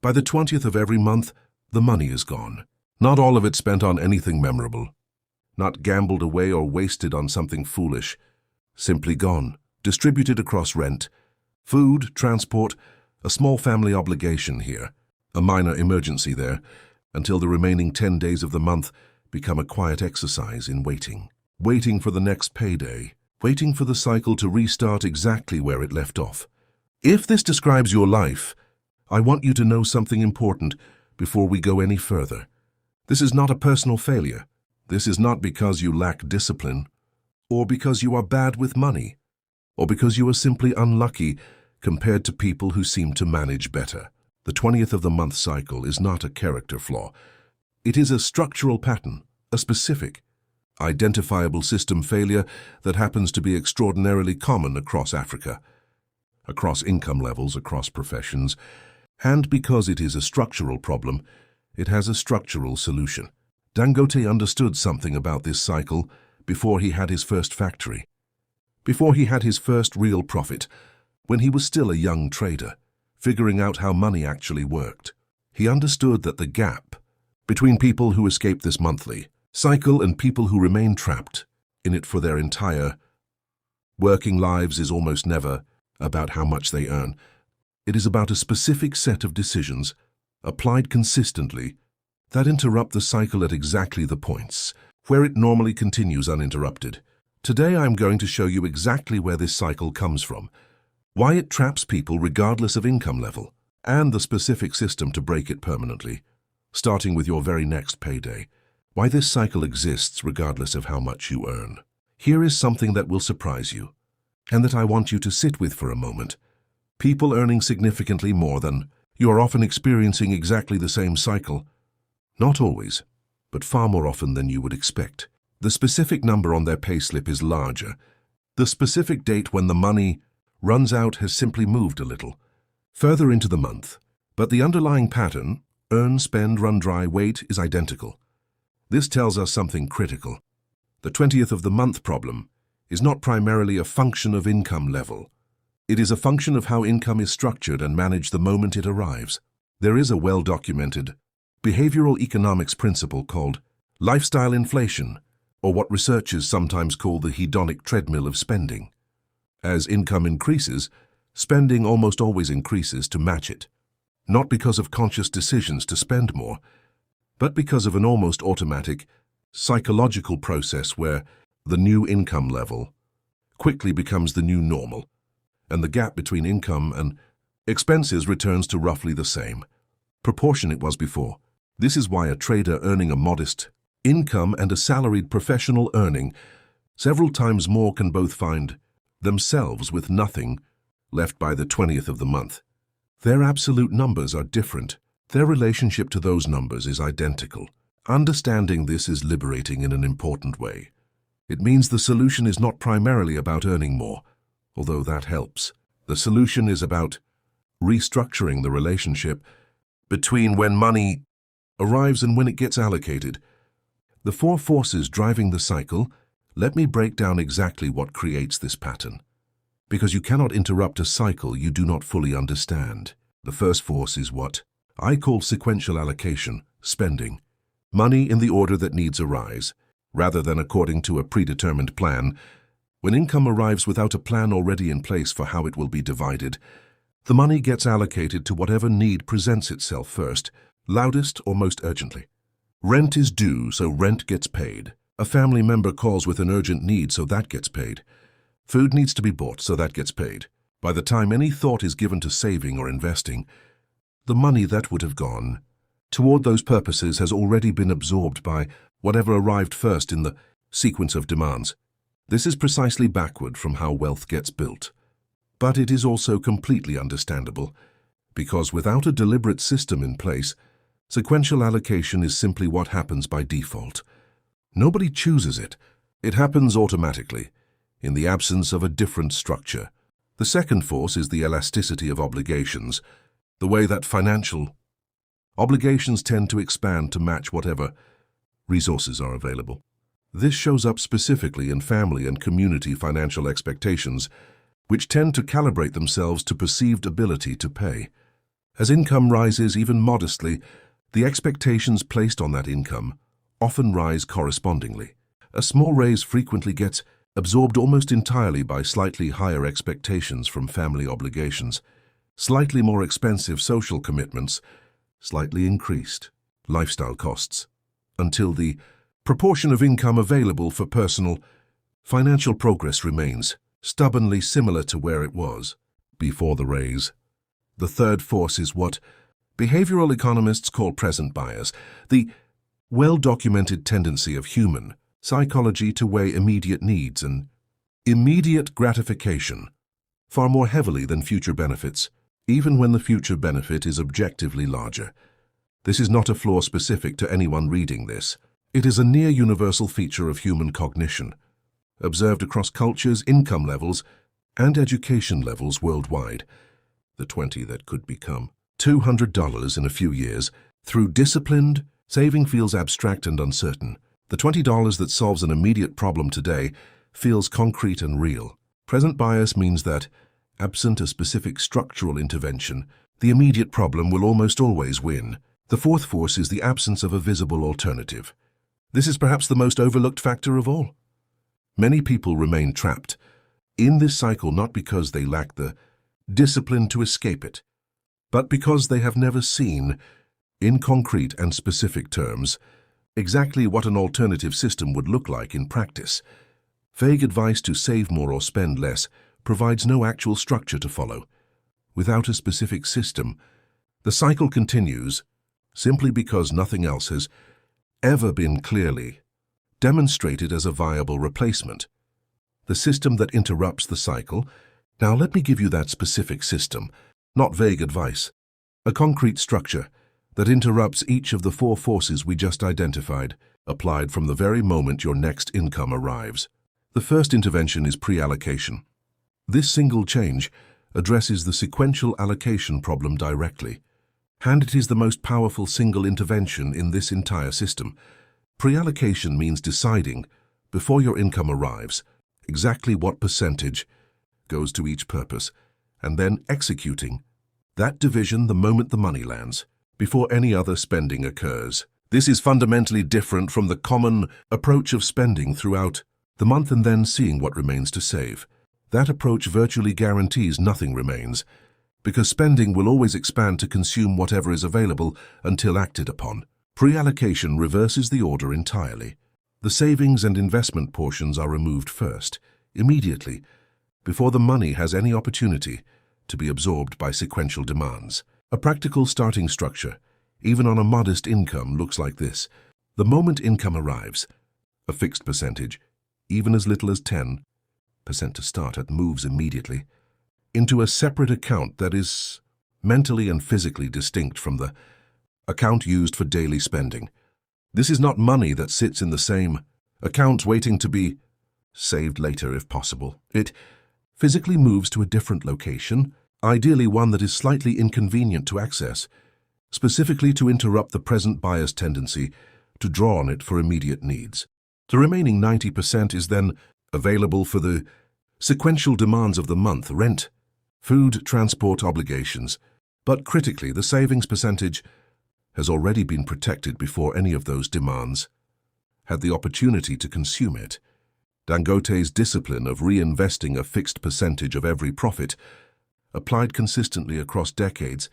By the 20th of every month, the money is gone. Not all of it spent on anything memorable. Not gambled away or wasted on something foolish. Simply gone, distributed across rent, food, transport, a small family obligation here, a minor emergency there, until the remaining 10 days of the month become a quiet exercise in waiting. Waiting for the next payday, waiting for the cycle to restart exactly where it left off. If this describes your life, I want you to know something important before we go any further. This is not a personal failure. This is not because you lack discipline, or because you are bad with money, or because you are simply unlucky compared to people who seem to manage better. The 20th of the month cycle is not a character flaw. It is a structural pattern, a specific, identifiable system failure that happens to be extraordinarily common across Africa, across income levels, across professions, and because it is a structural problem, it has a structural solution. Dangote understood something about this cycle before he had his first factory, before he had his first real profit, when he was still a young trader, figuring out how money actually worked. He understood that the gap between people who escape this monthly cycle and people who remain trapped in it for their entire working lives is almost never about how much they earn. It is about a specific set of decisions, applied consistently, that interrupt the cycle at exactly the points where it normally continues uninterrupted. Today I'm going to show you exactly where this cycle comes from, why it traps people regardless of income level, and the specific system to break it permanently, starting with your very next payday. Why this cycle exists regardless of how much you earn. Here is something that will surprise you, and that I want you to sit with for a moment. People earning significantly more than you are often experiencing exactly the same cycle. Not always, but far more often than you would expect. The specific number on their payslip is larger. The specific date when the money runs out has simply moved a little, further into the month. But the underlying pattern, earn, spend, run dry, wait, is identical. This tells us something critical. The 20th of the month problem is not primarily a function of income level. It is a function of how income is structured and managed the moment it arrives. There is a well-documented behavioral economics principle called lifestyle inflation, or what researchers sometimes call the hedonic treadmill of spending. As income increases, spending almost always increases to match it, not because of conscious decisions to spend more, but because of an almost automatic psychological process where the new income level quickly becomes the new normal, and the gap between income and expenses returns to roughly the same proportion it was before. This is why a trader earning a modest income and a salaried professional earning several times more can both find themselves with nothing left by the 20th of the month. Their absolute numbers are different. Their relationship to those numbers is identical. Understanding this is liberating in an important way. It means the solution is not primarily about earning more, although that helps. The solution is about restructuring the relationship between when money arrives and when it gets allocated. The four forces driving the cycle, let me break down exactly what creates this pattern, because you cannot interrupt a cycle you do not fully understand. The first force is what I call sequential allocation, spending. Money in the order that needs arise, rather than according to a predetermined plan. When income arrives without a plan already in place for how it will be divided, the money gets allocated to whatever need presents itself first, loudest or most urgently. Rent is due, so rent gets paid. A family member calls with an urgent need, so that gets paid. Food needs to be bought, so that gets paid. By the time any thought is given to saving or investing, the money that would have gone toward those purposes has already been absorbed by whatever arrived first in the sequence of demands. This is precisely backward from how wealth gets built. But it is also completely understandable, because without a deliberate system in place, sequential allocation is simply what happens by default. Nobody chooses it. It happens automatically, in the absence of a different structure. The second force is the elasticity of obligations, the way that financial obligations tend to expand to match whatever resources are available. This shows up specifically in family and community financial expectations, which tend to calibrate themselves to perceived ability to pay. As income rises even modestly, the expectations placed on that income often rise correspondingly. A small raise frequently gets absorbed almost entirely by slightly higher expectations from family obligations, slightly more expensive social commitments, slightly increased lifestyle costs, until the proportion of income available for personal, financial progress remains stubbornly similar to where it was before the raise. The third force is what behavioral economists call present bias, the well-documented tendency of human psychology to weigh immediate needs and immediate gratification far more heavily than future benefits, even when the future benefit is objectively larger. This is not a flaw specific to anyone reading this. It is a near-universal feature of human cognition, observed across cultures, income levels, and education levels worldwide. The 20 that could become $200 in a few years through disciplined saving feels abstract and uncertain. The $20 that solves an immediate problem today feels concrete and real. Present bias means that, absent a specific structural intervention, the immediate problem will almost always win. The fourth force is the absence of a visible alternative. This is perhaps the most overlooked factor of all. Many people remain trapped in this cycle not because they lack the discipline to escape it, but because they have never seen, in concrete and specific terms, exactly what an alternative system would look like in practice. Vague advice to save more or spend less provides no actual structure to follow. Without a specific system, the cycle continues simply because nothing else has ever been clearly demonstrated as a viable replacement. The system that interrupts the cycle. Now let me give you that specific system, not vague advice. A concrete structure that interrupts each of the four forces we just identified, applied from the very moment your next income arrives. The first intervention is pre-allocation. This single change addresses the sequential allocation problem directly, and it is the most powerful single intervention in this entire system. Pre-allocation means deciding, before your income arrives, exactly what percentage goes to each purpose, and then executing that division the moment the money lands, before any other spending occurs. This is fundamentally different from the common approach of spending throughout the month and then seeing what remains to save. That approach virtually guarantees nothing remains, because spending will always expand to consume whatever is available until acted upon. Pre-allocation reverses the order entirely. The savings and investment portions are removed first, immediately, before the money has any opportunity to be absorbed by sequential demands. A practical starting structure, even on a modest income, looks like this. The moment income arrives, a fixed percentage, even as little as 10% to start at, moves immediately into a separate account that is mentally and physically distinct from the account used for daily spending. This is not money that sits in the same account waiting to be saved later if possible. It physically moves to a different location, ideally one that is slightly inconvenient to access, specifically to interrupt the present bias tendency to draw on it for immediate needs. The remaining 90% is then available for the sequential demands of the month: rent, food, transport obligations. But critically, the savings percentage has already been protected before any of those demands had the opportunity to consume it. Dangote's discipline of reinvesting a fixed percentage of every profit, applied consistently across decades,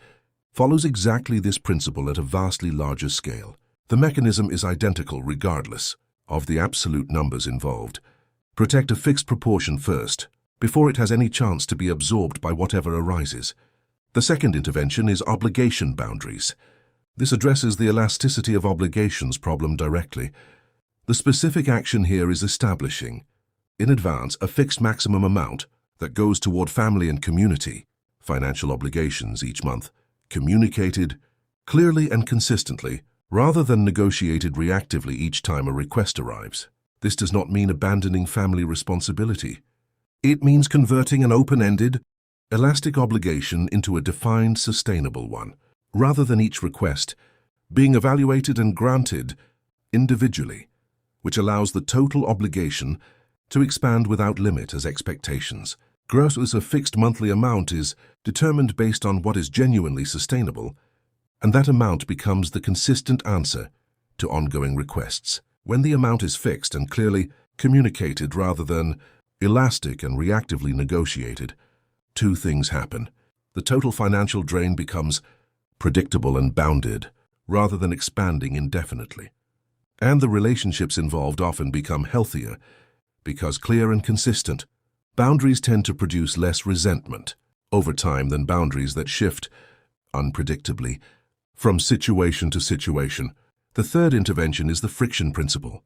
follows exactly this principle at a vastly larger scale. The mechanism is identical regardless of the absolute numbers involved. Protect a fixed proportion first, before it has any chance to be absorbed by whatever arises. The second intervention is obligation boundaries. This addresses the elasticity of obligations problem directly. The specific action here is establishing, in advance, a fixed maximum amount that goes toward family and community financial obligations each month, communicated clearly and consistently, rather than negotiated reactively each time a request arrives. This does not mean abandoning family responsibility. It means converting an open-ended, elastic obligation into a defined, sustainable one, rather than each request being evaluated and granted individually, which allows the total obligation to expand without limit as expectations Gross as a fixed monthly amount is determined based on what is genuinely sustainable, and that amount becomes the consistent answer to ongoing requests. When the amount is fixed and clearly communicated rather than elastic and reactively negotiated, two things happen. The total financial drain becomes predictable and bounded, rather than expanding indefinitely. And the relationships involved often become healthier because clear and consistent. Boundaries tend to produce less resentment over time than boundaries that shift unpredictably from situation to situation. The third intervention is the friction principle.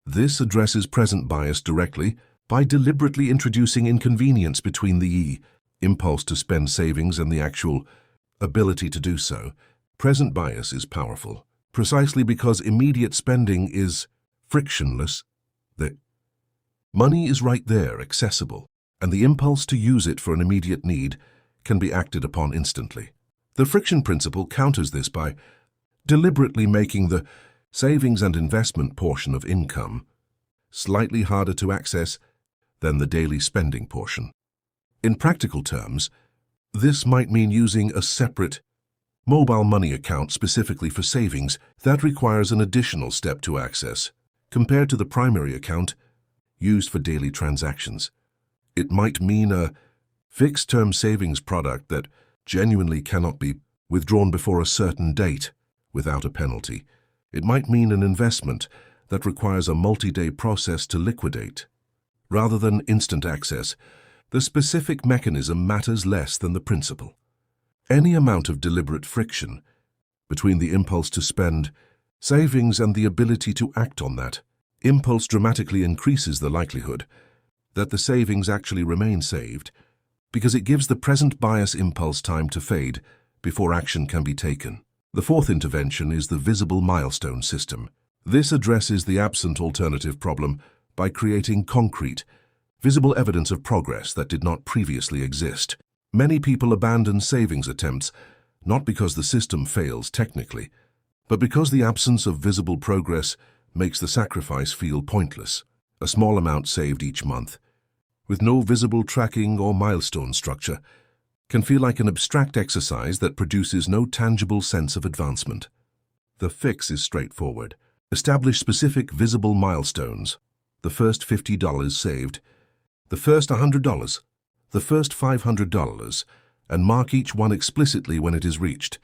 This addresses present bias directly by deliberately introducing inconvenience between the impulse to spend savings and the actual ability to do so. Present bias is powerful, precisely because immediate spending is frictionless. The money is right there, accessible, and the impulse to use it for an immediate need can be acted upon instantly. The friction principle counters this by deliberately making the savings and investment portion of income slightly harder to access than the daily spending portion. In practical terms, this might mean using a separate mobile money account specifically for savings that requires an additional step to access, compared to the primary account used for daily transactions. It might mean a fixed-term savings product that genuinely cannot be withdrawn before a certain date without a penalty. It might mean an investment that requires a multi-day process to liquidate. Rather than instant access, the specific mechanism matters less than the principle. Any amount of deliberate friction between the impulse to spend savings and the ability to act on that impulse dramatically increases the likelihood that the savings actually remain saved, because it gives the present bias impulse time to fade before action can be taken. The fourth intervention is the visible milestone system. This addresses the absent alternative problem by creating concrete, visible evidence of progress that did not previously exist. Many people abandon savings attempts not because the system fails technically, but because the absence of visible progress makes the sacrifice feel pointless. A small amount saved each month, with no visible tracking or milestone structure, can feel like an abstract exercise that produces no tangible sense of advancement. The fix is straightforward. Establish specific visible milestones. The first $50 saved, the first $100, the first $500, and mark each one explicitly when it is reached.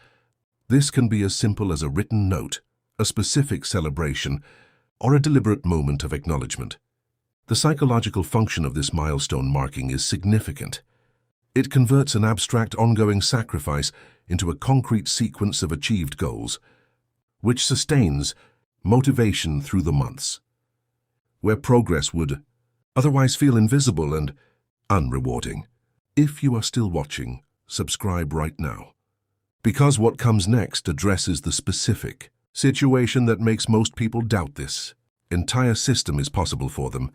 This can be as simple as a written note, a specific celebration, or a deliberate moment of acknowledgement. The psychological function of this milestone marking is significant. It converts an abstract ongoing sacrifice into a concrete sequence of achieved goals, which sustains motivation through the months, where progress would otherwise feel invisible and unrewarding. If you are still watching, subscribe right now, because what comes next addresses the specific situation that makes most people doubt this entire system is possible for them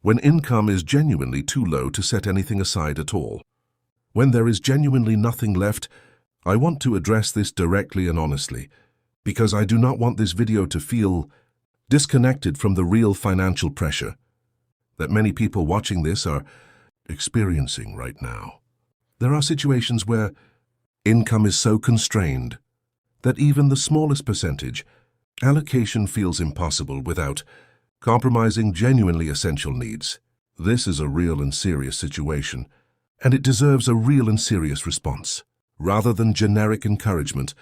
when income is genuinely too low to set anything aside at all. When there is genuinely nothing left, I want to address this directly and honestly, because I do not want this video to feel disconnected from the real financial pressure that many people watching this are experiencing right now. There are situations where income is so constrained that even the smallest percentage allocation feels impossible without compromising genuinely essential needs. This is a real and serious situation, and it deserves a real and serious response, rather than generic encouragement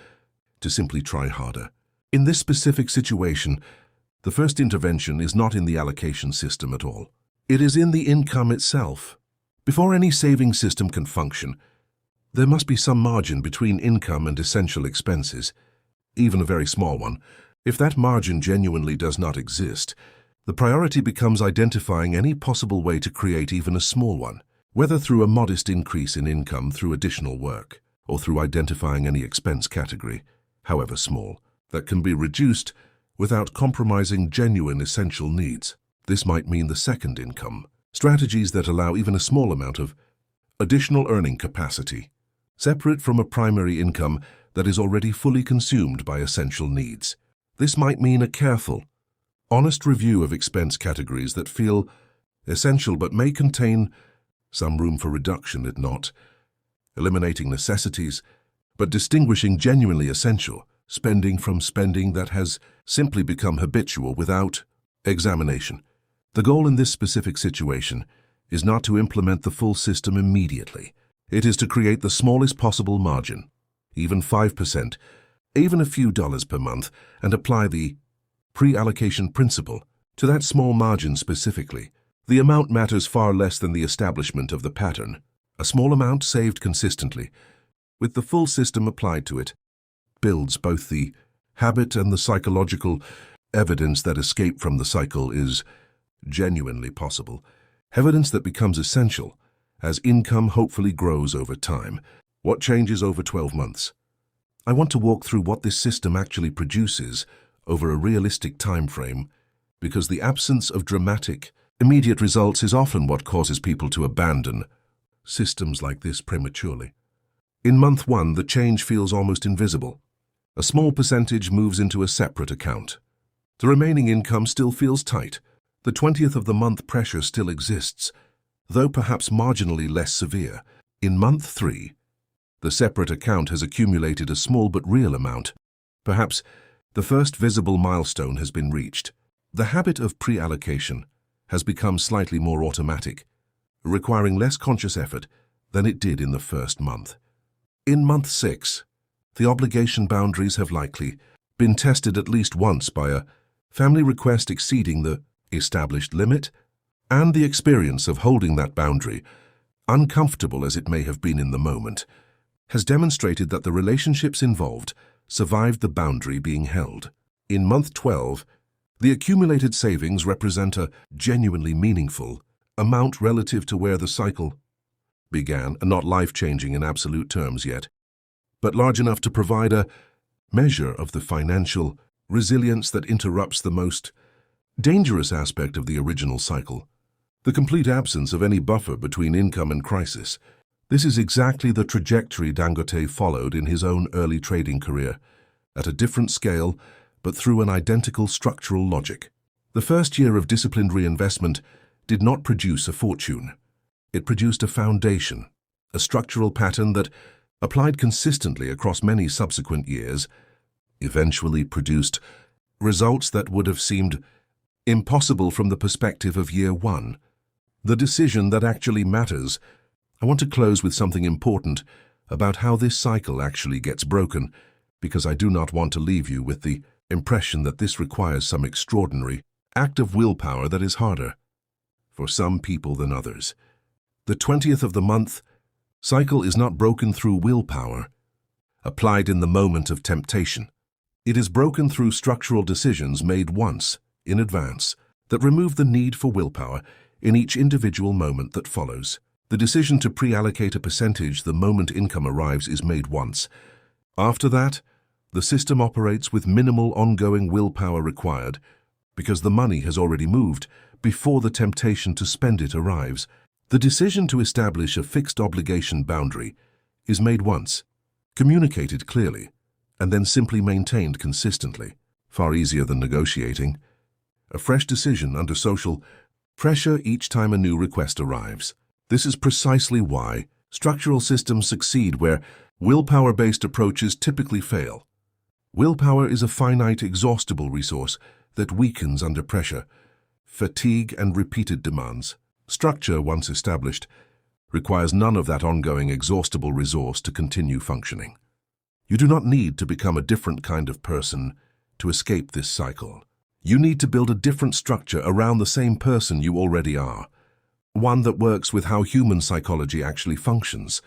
to simply try harder. In this specific situation, the first intervention is not in the allocation system at all. It is in the income itself. Before any saving system can function, there must be some margin between income and essential expenses, even a very small one. If that margin genuinely does not exist, the priority becomes identifying any possible way to create even a small one, whether through a modest increase in income through additional work, or through identifying any expense category, however small, that can be reduced without compromising genuine essential needs. This might mean the second income, strategies that allow even a small amount of additional earning capacity, separate from a primary income that is already fully consumed by essential needs. This might mean a careful, honest review of expense categories that feel essential but may contain some room for reduction if not, eliminating necessities, but distinguishing genuinely essential spending from spending that has simply become habitual without examination. The goal in this specific situation is not to implement the full system immediately. It is to create the smallest possible margin, even 5%, even a few dollars per month, and apply the pre-allocation principle to that small margin specifically. The amount matters far less than the establishment of the pattern. A small amount saved consistently, with the full system applied to it, builds both the habit and the psychological evidence that escape from the cycle is genuinely possible, evidence that becomes essential as income hopefully grows over time. What changes over 12 months? I want to walk through what this system actually produces over a realistic time frame, because the absence of dramatic, immediate results is often what causes people to abandon systems like this prematurely. In month 1, the change feels almost invisible. A small percentage moves into a separate account. The remaining income still feels tight. The 20th of the month pressure still exists, though perhaps marginally less severe. In month 3, the separate account has accumulated a small but real amount. Perhaps the first visible milestone has been reached. The habit of pre-allocation has become slightly more automatic, requiring less conscious effort than it did in the first month. In month 6, the obligation boundaries have likely been tested at least once by a family request exceeding the established limit, and the experience of holding that boundary, uncomfortable as it may have been in the moment, has demonstrated that the relationships involved survived the boundary being held. In month 12, the accumulated savings represent a genuinely meaningful amount relative to where the cycle began, and not life-changing in absolute terms yet, but large enough to provide a measure of the financial resilience that interrupts the most dangerous aspect of the original cycle, the complete absence of any buffer between income and crisis. This is exactly the trajectory Dangote followed in his own early trading career, at a different scale, but through an identical structural logic. The first year of disciplined reinvestment did not produce a fortune. It produced a foundation, a structural pattern that, applied consistently across many subsequent years, eventually produced results that would have seemed impossible from the perspective of year 1. The decision that actually matters. I want to close with something important about how this cycle actually gets broken, because I do not want to leave you with the impression that this requires some extraordinary act of willpower that is harder for some people than others. The 20th of the month cycle is not broken through willpower, applied in the moment of temptation. It is broken through structural decisions made once, in advance, that remove the need for willpower in each individual moment that follows. The decision to pre-allocate a percentage the moment income arrives is made once. After that, the system operates with minimal ongoing willpower required, because the money has already moved before the temptation to spend it arrives. The decision to establish a fixed obligation boundary is made once, communicated clearly, and then simply maintained consistently. Far easier than negotiating. A fresh decision under social pressure each time a new request arrives. This is precisely why structural systems succeed where willpower-based approaches typically fail. Willpower is a finite, exhaustible resource that weakens under pressure, fatigue, and repeated demands. Structure, once established, requires none of that ongoing, exhaustible resource to continue functioning. You do not need to become a different kind of person to escape this cycle. You need to build a different structure around the same person you already are, one that works with how human psychology actually functions,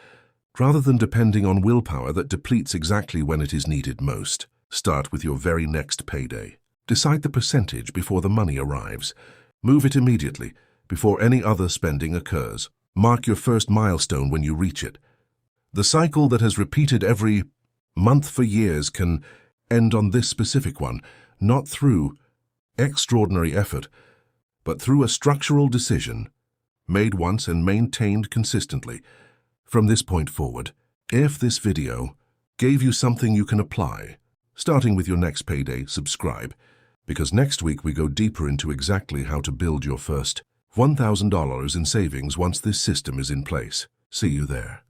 rather than depending on willpower that depletes exactly when it is needed most. Start with your very next payday. Decide the percentage before the money arrives. Move it immediately, before any other spending occurs. Mark your first milestone when you reach it. The cycle that has repeated every month for years can end on this specific one, not through extraordinary effort, but through a structural decision made once and maintained consistently. From this point forward, if this video gave you something you can apply, starting with your next payday, subscribe, because next week we go deeper into exactly how to build your first $1,000 in savings once this system is in place. See you there.